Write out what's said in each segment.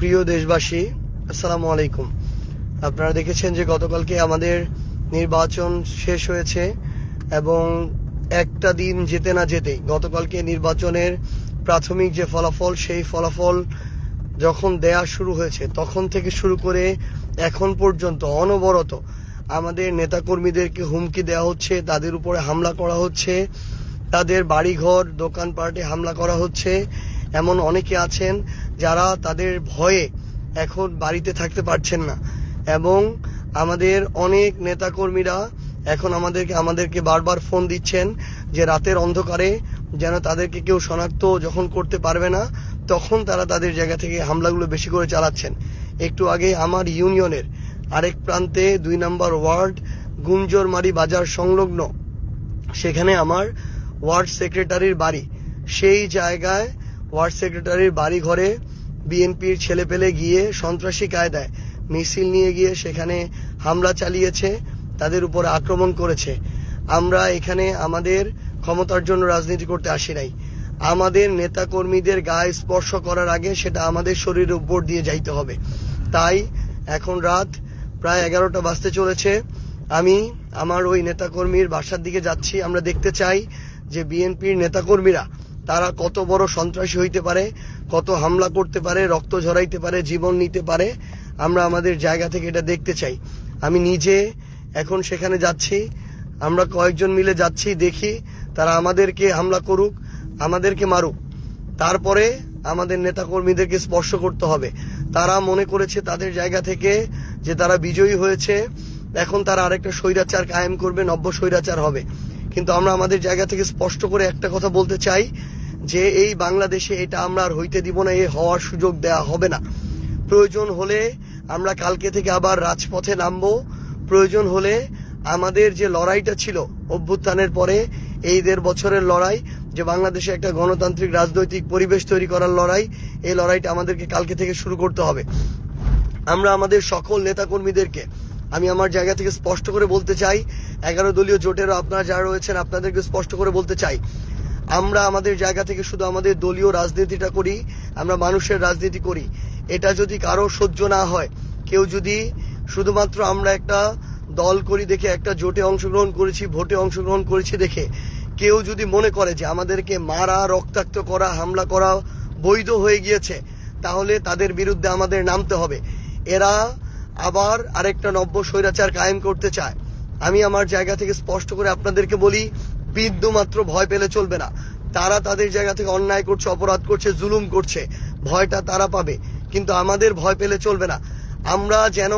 প্রিয় দেশবাসী, আসসালামু আলাইকুম। আপনারা দেখেছেন যে গতকালকে আমাদের নির্বাচন শেষ হয়েছে এবং একটা দিন যেতে না যেতেই গতকালকে নির্বাচনের প্রাথমিক যে ফলাফল, সেই ফলাফল যখন দেয়া শুরু হয়েছে তখন থেকে শুরু করে এখন পর্যন্ত অনবরত আমাদের নেতাকর্মীদেরকে হুমকি দেওয়া হচ্ছে, তাদের উপরে হামলা করা হচ্ছে, তাদের বাড়িঘর দোকানপাটে হামলা করা হচ্ছে। এমন অনেকে আছেন যারা তাদের ভয়ে এখন বাড়িতে থাকতে পারছেন না এবং আমাদের অনেক নেতাকর্মীরা এখন আমাদেরকে বারবার ফোন দিচ্ছেন যে রাতের অন্ধকারে যেন তাদেরকে কেউ শনাক্ত যখন করতে পারবে না তখন তারা তাদের জায়গা থেকে হামলাগুলো বেশি করে চালাচ্ছেন। একটু আগে আমার ইউনিয়নের আরেক প্রান্তে ২ নম্বর ওয়ার্ড গুঞ্জরমারি বাজার সংলগ্ন, সেখানে আমার ওয়ার্ড সেক্রেটারির বাড়ি, সেই জায়গায় ওয়ার্ড সেক্রেটারির বাড়ি ঘরে বিএনপির ছেলেপেলে গিয়ে সন্ত্রাসী কায়দায় মিছিল নিয়ে গিয়ে সেখানে হামলা চালিয়েছে, তাদের উপর আক্রমণ করেছে। আমরা এখানে আমাদের ক্ষমতার জন্য রাজনীতি করতে আসি নাই। আমাদের নেতাকর্মীদের গায়ে স্পর্শ করার আগে সেটা আমাদের শরীরের উপর দিয়ে যাইতে হবে। তাই এখন রাত প্রায় 11টা বাজতে চলেছে। আমি আমার ওই নেতাকর্মীর বাসার দিকে যাচ্ছি। আমরা দেখতে চাই যে বিএনপির নেতাকর্মীরা তারা কত বড় সন্ত্রাসী হইতে পারে, কত হামলা করতে পারে, রক্ত ঝরাইতে পারে, জীবন নিতে পারে। আমরা আমাদের জায়গা থেকে এটা দেখতে চাই। আমি নিজে এখন সেখানে যাচ্ছি, আমরা কয়েকজন মিলে যাচ্ছি, দেখি তারা আমাদেরকে হামলা করুক, আমাদেরকে মারুক, তারপরে আমাদের নেতাকর্মীদেরকে স্পর্শ করতে হবে। তারা মনে করেছে তাদের জায়গা থেকে যে তারা বিজয়ী হয়েছে, এখন তারা আরেকটা স্বৈরাচার কায়েম করবে, নব্য স্বৈরাচার হবে। কিন্তু আমরা আমাদের জায়গা থেকে স্পষ্ট করে একটা কথা বলতে চাই যে এই বাংলাদেশে এটা আমরা আর হইতে দিব না, এ হওয়ার সুযোগ দেয়া হবে না। প্রয়োজন হলে আমরা কালকে থেকে আবার রাজপথে নামবো। প্রয়োজন হলে আমাদের যে লড়াইটা ছিল অভ্যুত্থানের পরে, এই 1.5 বছরের লড়াই, যে বাংলাদেশে একটা গণতান্ত্রিক রাজনৈতিক পরিবেশ তৈরি করার লড়াই, এই লড়াইটা আমাদেরকে কালকে থেকে শুরু করতে হবে। আমরা আমাদের সকল নেতাকর্মীদেরকে আমি আমার জায়গা থেকে স্পষ্ট করে বলতে চাই, 11 দলীয় জোটেরও আপনারা যারা রয়েছেন আপনাদেরকে স্পষ্ট করে বলতে চাই, আমরা আমাদের জায়গা থেকে শুধু আমাদের দলীয় রাজনীতিটা করি, আমরা মানুষের রাজনীতি করি। এটা যদি কারো সহ্য না হয়, কেউ যদি শুধুমাত্র আমরা একটা দল করি দেখে, একটা জোটে অংশগ্রহণ করেছি, ভোটে অংশগ্রহণ করেছি দেখে কেউ যদি মনে করে যে আমাদেরকে মারা, রক্তাক্ত করা, হামলা করা বৈধ হয়ে গিয়েছে, তাহলে তাদের বিরুদ্ধে আমাদের নামতে হবে। এরা আবার আরেকটা নব্য স্বৈরাচার কায়েম করতে চায়। আমি আমার জায়গা থেকে স্পষ্ট করে আপনাদেরকে বলি, বিন্দু মাত্র ভয় পেলে চলবে না। তারা তাদের জায়গা থেকে অন্যায় করছে, অপরাধ করছে, জুলুম করছে, ভয়টা তারা পাবে, কিন্তু আমাদের ভয় পেলে চলবে না। আমরা যেন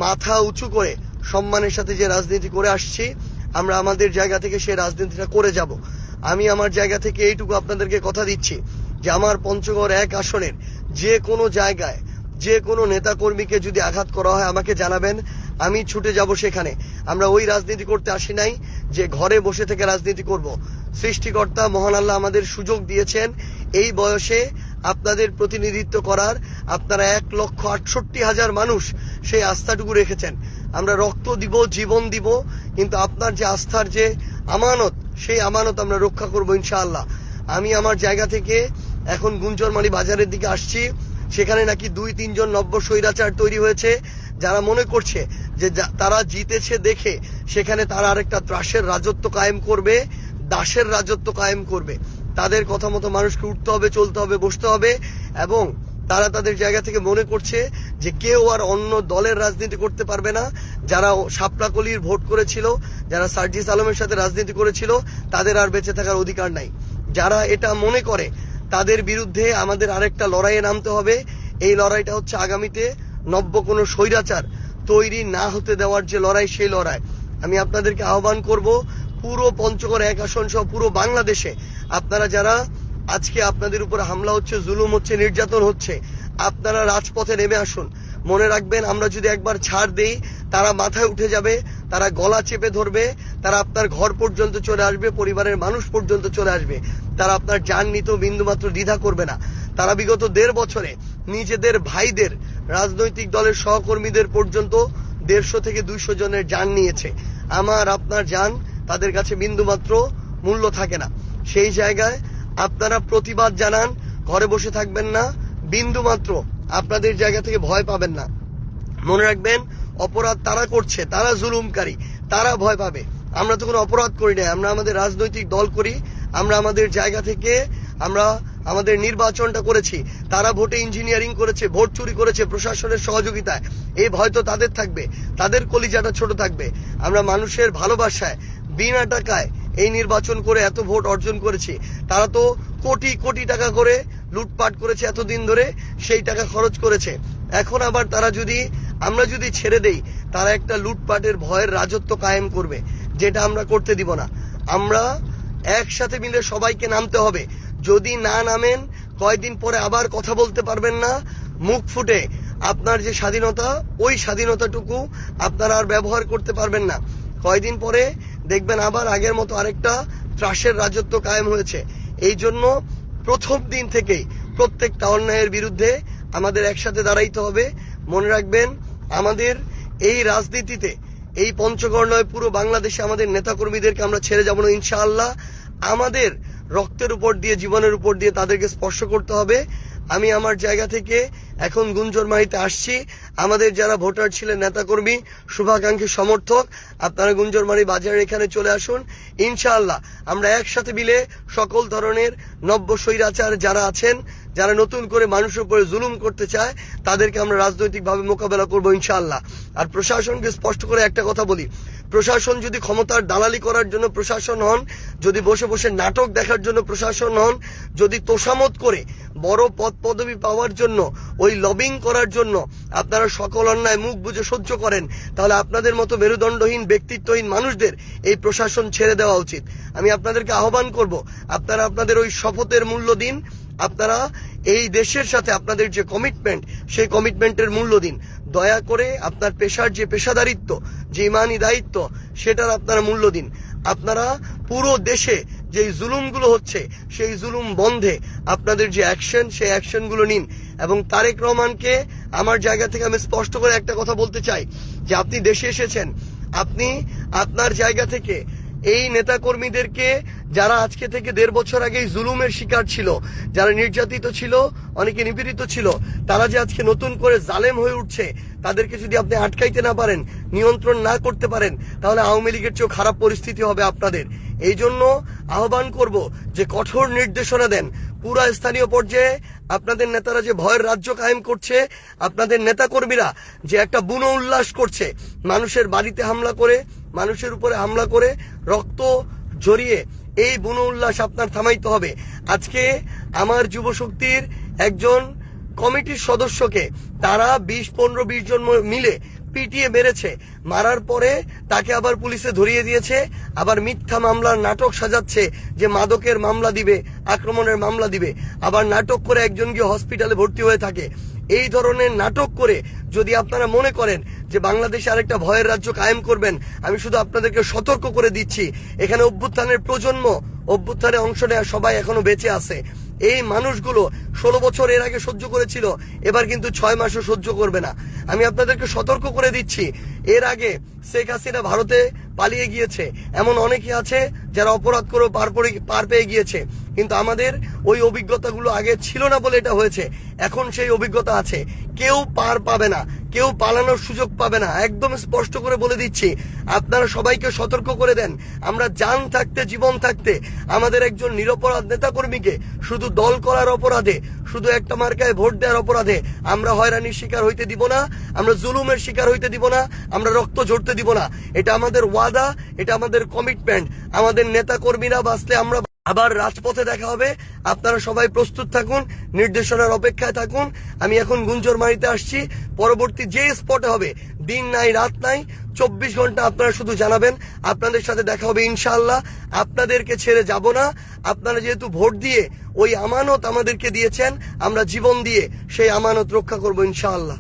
মাথা উঁচু করে সম্মানের সাথে যে রাজনীতি করে আসছি, আমরা আমাদের জায়গা থেকে সেই রাজনীতিটা করে যাব। আমি আমার জায়গা থেকে এইটুকু আপনাদেরকে কথা দিচ্ছি যে আমার পঞ্চগড় 1 আসনের যে কোনো জায়গায় যে কোনো নেতাকর্মীকে যদি আঘাত করা হয় আমাকে জানাবেন, আমি ছুটে যাব সেখানে। আমরা ওই রাজনীতি করতে আসি নাই যে ঘরে বসে থেকে রাজনীতি করব। সৃষ্টিকর্তা মহান আল্লাহ আমাদের সুযোগ দিয়েছেন এই বয়সে আপনাদের প্রতিনিধিত্ব করার। আপনারা 1,68,000 মানুষ সেই আস্থাটুকু রেখেছেন। আমরা রক্ত দিব, জীবন দিব, কিন্তু আপনার যে আস্থার যে আমানত, সেই আমানত আমরা রক্ষা করব ইনশাআল্লাহ। আমি আমার জায়গা থেকে এখন গুঞ্জরমারি বাজারের দিকে আসছি। সেখানে নাকি 2-3 জন নব্য স্বৈরাচার তৈরি হয়েছে, যারা মনে করছে যে তারা জিতেছে দেখে সেখানে তারা আরেকটা ত্রাসের রাজত্ব কায়েম করবে, দাসের রাজত্ব কায়েম করবে। তাদের কথা মতো মানুষকে উঠতে হবে, চলতে হবে, বসতে হবে। এবং তারা তাদের জায়গা থেকে মনে করছে যে কেউ আর অন্য দলের রাজনীতি করতে পারবে না। যারা শাপলাকলির ভোট করেছিল, যারা সার্জিস আলমের সাথে রাজনীতি করেছিল, তাদের আর বেঁচে থাকার অধিকার নাই। যারা এটা মনে করে তাদের বিরুদ্ধে আমাদের আরেকটা লড়াইয়ে নামতে হবে। এই লড়াইটা হচ্ছে আগামীতে নব্য কোনো স্বৈরাচার তৈরি না হতে দেওয়ার যে লড়াই, সেই লড়াই। আমি আপনাদেরকে আহ্বান করব, পুরো পঞ্চগড় 1 আসন সহ পুরো বাংলাদেশে আপনারা যারা আজকে আপনাদের উপর হামলা হচ্ছে, জুলুম হচ্ছে, নির্যাতন হচ্ছে, আপনারা রাজপথে নেমে আসুন। মনে রাখবেন, আমরা যদি একবার ছাড় দেই, তারা মাথায় উঠে যাবে, তারা গলা চেপে ধরবে, তারা আপনার ঘর পর্যন্ত চলে আসবে, পরিবারের মানুষ পর্যন্ত চলে আসবে। তারা আপনার জান নিতেও বিন্দুমাত্র দ্বিধা করবে না। তারা বিগত 1.5 বছরে নিজেদের ভাইদের, রাজনৈতিক দলের সহকর্মীদের পর্যন্ত 150 থেকে 200 জনের জান নিয়েছে। আমার আপনার জান তাদের কাছে বিন্দুমাত্র মূল্য থাকে না। সেই জায়গায় আপনারা প্রতিবাদ জানান, ঘরে বসে থাকবেন না, বিন্দুমাত্র আপনাদের জায়গা থেকে ভয় পাবেন না। মনে রাখবেন, অপরাধ তারা করছে, তারা জুলুমকারী, তারা ভয় পাবে। আমরা তো কোনো অপরাধ করি না, আমরা আমাদের রাজনৈতিক দল করি, আমরা আমাদের জায়গা থেকে আমরা আমাদের নির্বাচনটা করেছি। তারা ভোটে ইঞ্জিনিয়ারিং করেছে, ভোট চুরি করেছে প্রশাসনের সহযোগিতায়। এই ভয় তো তাদের থাকবে, তাদের কলিজাটা ছোট থাকবে। আমরা মানুষের ভালোবাসায় বিনা টাকায় এই নির্বাচন করে এত ভোট অর্জন করেছি। তারা তো কোটি কোটি টাকা করে লুটপাট করেছে এতদিন ধরে, সেই টাকা খরচ করেছে। এখন আবার তারা আমরা যদি ছেড়ে দেই, তারা একটা লুটপাটের ভয়ের রাজত্ব কায়েম করবে, যেটা আমরা করতে দিব না। আমরা একসাথে মিলে সবাইকে নামতে হবে। যদি না নামেন, কয়েকদিন পরে আবার কথা বলতে পারবেন না মুখ ফুটে। আপনার যে স্বাধীনতা, ওই স্বাধীনতাটুকু আপনারা আর ব্যবহার করতে পারবেন না। কয়েকদিন পরে দেখবেন আবার আগের মতো আরেকটা ত্রাসের রাজত্ব কায়েম হয়েছে। এই জন্য প্রথম দিন থেকেই প্রত্যেকটা অন্যায়ের বিরুদ্ধে আমাদের একসাথে দাঁড়াইতে হবে। মনে রাখবেন, আমাদের এই রাজনীতিতে, এই পঞ্চগড় নয়, পুরো বাংলাদেশে আমাদের নেতাকর্মীদেরকে আমরা ছেড়ে যাব না ইনশাআল্লাহ। আমাদের রক্তের উপর দিয়ে, জীবনের উপর দিয়ে তাদেরকে স্পর্শ করতে হবে। আমি আমার জায়গা থেকে এখন গুঞ্জরমারিতে আসছি। আমাদের যারা ভোটার ছিলেন, নেতাকর্মী, শুভাকাঙ্ক্ষী, সমর্থক, আপনারা গুঞ্জরমারি বাজারের এখানে চলে আসুন। ইনশাআল্লাহ আমরা একসাথে মিলে সকল ধরনের নব্য স্বৈরাচার যারা আছেন, যারা নতুন করে মানুষের উপরে জুলুম করতে চায়, তাদেরকে আমরা রাজনৈতিকভাবে মোকাবেলা করবো ইনশাআল্লাহ। আর প্রশাসনকে স্পষ্ট করে একটা কথা বলি, প্রশাসন যদি ক্ষমতার দালালি করার জন্য প্রশাসন হন, যদি বসে বসে নাটক দেখার জন্য প্রশাসন হন, যদি তোষামত করে বড় পদ পদবি পাওয়ার জন্য, ওই লবিং করার জন্য আপনারা সকল অন্যায় মুখ বুজে সহ্য করেন, তাহলে আপনাদের মতো মেরুদণ্ডহীন, ব্যক্তিত্বহীন মানুষদের এই প্রশাসন ছেড়ে দেওয়া উচিত। আমি আপনাদেরকে আহ্বান করব, আপনারা আপনাদের ওই শপথের মূল্য দিন। আপনারা এই দেশের সাথে আপনাদের যে কমিটমেন্ট, সেই কমিটমেন্টের মূল্য দিন। দয়া করে আপনার পেশার যে পেশাদারিত্ব, যে ইমানি দায়িত্ব, সেটার আপনারা মূল্য দিন। আপনারা পুরো দেশে যে জুলুমগুলো হচ্ছে, সেই জুলুম বন্ধে আপনাদের যে অ্যাকশন, সেই অ্যাকশনগুলো নিন। এবং তারেক রহমানকে আমার জায়গা থেকে আমি স্পষ্ট করে একটা কথা বলতে চাই, যে আপনি দেশে এসেছেন, আপনি আপনার জায়গা থেকে এই নেতাকর্মীদেরকে, যারা আজকে থেকে 1.5 বছর আগে জুলুমের শিকার ছিল, যারা নির্যাতিত ছিল, অনেকে নিপীড়িত ছিল, তারা যে আজকে নতুন করে জালেম হয়ে উঠছে, তাদেরকে যদি আপনি আটকাইতে না পারেন, নিয়ন্ত্রণ না করতে পারেন, তাহলে আওয়ামী লীগের চেয়েও খারাপ পরিস্থিতি হবে আপনাদের। এই জন্য আহ্বান করব যে কঠোর নির্দেশনা দেন। পুরা স্থানীয় পর্যায়ে আপনাদের নেতারা যে ভয়ের রাজ্য কায়েম করছে, আপনাদের নেতাকর্মীরা যে একটা বুনো উল্লাস করছে, মানুষের বাড়িতে হামলা করে, মানুষের উপরে হামলা করে, রক্ত জড়িয়ে, এই বুনো উল্লাস আপনার থামাইতে হবে। আজকে আমার যুব শক্তির একজন কমিটির সদস্যকে তারা 15-20 জন মিলে পিটিয়ে মেরেছে। মারার পরে তাকে আবার পুলিশে ধরিয়ে দিয়েছে, আবার মিথ্যা মামলার নাটক সাজাচ্ছে যে মাদকের মামলা দিবে, আক্রমণের মামলা দিবে, আবার নাটক করে একজন গিয়ে হসপিটালে ভর্তি হয়ে থাকে। এই ধরনের নাটক করে যদি আপনারা মনে করেন যে বাংলাদেশে আরেকটা ভয়ের রাজ্য কায়েম করবেন, আমি শুধু আপনাদেরকে সতর্ক করে দিচ্ছি, এখানে অভ্যুত্থানের প্রজন্ম, অভ্যুত্থানে অংশ নেওয়া সবাই এখনো বেঁচে আছে। এই মানুষগুলো 16 বছর এর আগে সহ্য করেছিল, এবার কিন্তু 6 মাসও সহ্য করবে না। আমি আপনাদেরকে সতর্ক করে দিচ্ছি, এর আগে শেখ হাসিনা ভারতে পালিয়ে গিয়েছে, এমন অনেকে আছে যারা অপরাধ করে পার পেয়ে গিয়েছে, কিন্তু আমাদের ওই অভিজ্ঞতাগুলো আগে ছিল না বলে এটা হয়েছে। এখন সেই অভিজ্ঞতা আছে, কেউ পার পাবে না, কেউ পালানোর সুযোগ পাবে না। একদম স্পষ্ট করে বলে দিচ্ছি, আপনারা সবাইকে সতর্ক করে দেন। আমরা জান থাকতে, জীবন থাকতে আমাদের একজন নিরপরাধ নেতাকর্মীকে শুধু দল করার অপরাধে, শুধু একটা মার্কায় ভোট দেওয়ার অপরাধে আমরা হয়রানির শিকার হইতে দিব না, আমরা জুলুমের শিকার হইতে দিব না, আমরা রক্ত ঝরতে দিব না। এটা আমাদের ওয়াদা, এটা আমাদের কমিটমেন্ট। আমাদের নেতাকর্মীরা বাঁচলে আমরা আবার রাজপথে দেখা হবে। আপনারা সবাই প্রস্তুত থাকুন, নির্দেশনার অপেক্ষায় থাকুন। আমি এখন গুঞ্জরমারিতে আসছি, পরবর্তী যে স্পটে হবে, দিন নাই রাত নাই, 24 ঘন্টা আপনারা শুধু জানাবেন, আপনাদের সাথে দেখা হবে ইনশাআল্লাহ। আপনাদেরকে ছেড়ে যাব না। আপনারা যেহেতু ভোট দিয়ে ওই আমানত আমাদেরকে দিয়েছেন, আমরা জীবন দিয়ে সেই আমানত রক্ষা করবো ইনশাআল্লাহ।